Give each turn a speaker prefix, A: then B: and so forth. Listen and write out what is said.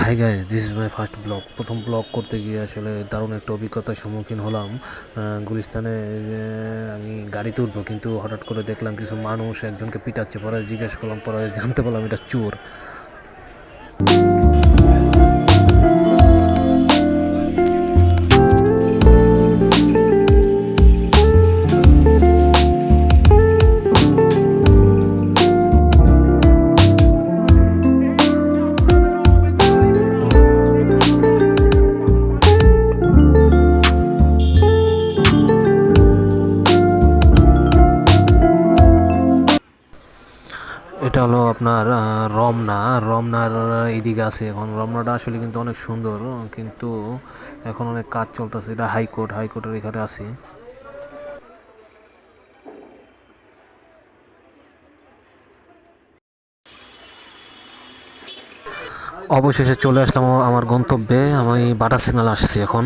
A: Hi guys, this is my first blog. প্রথম blog করতে গিয়ে আসলে দারুণ একটা অভিজ্ঞতার সম্মুখীন হলাম। গুলিস্তানে যে আমি গাড়িতে উঠবো, কিন্তু হঠাৎ করে দেখলাম কিছু মানুষ একজনকে পিটাচ্ছে। পরে জিজ্ঞেস করলাম, পরে জানতে পারলাম এটা চোর। এটা হলো আপনার রমনার এইদিকে আছে। এখন রমনাটা আসলে কিন্তু অনেক সুন্দর, কিন্তু এখন অনেক কাজ চলতেছে। এটা হাইকোর্টের এখানে আছে। অবশেষে চলে আসলাম আমার গন্তব্যে। আমি বাটা সিগনাল আসছি এখন।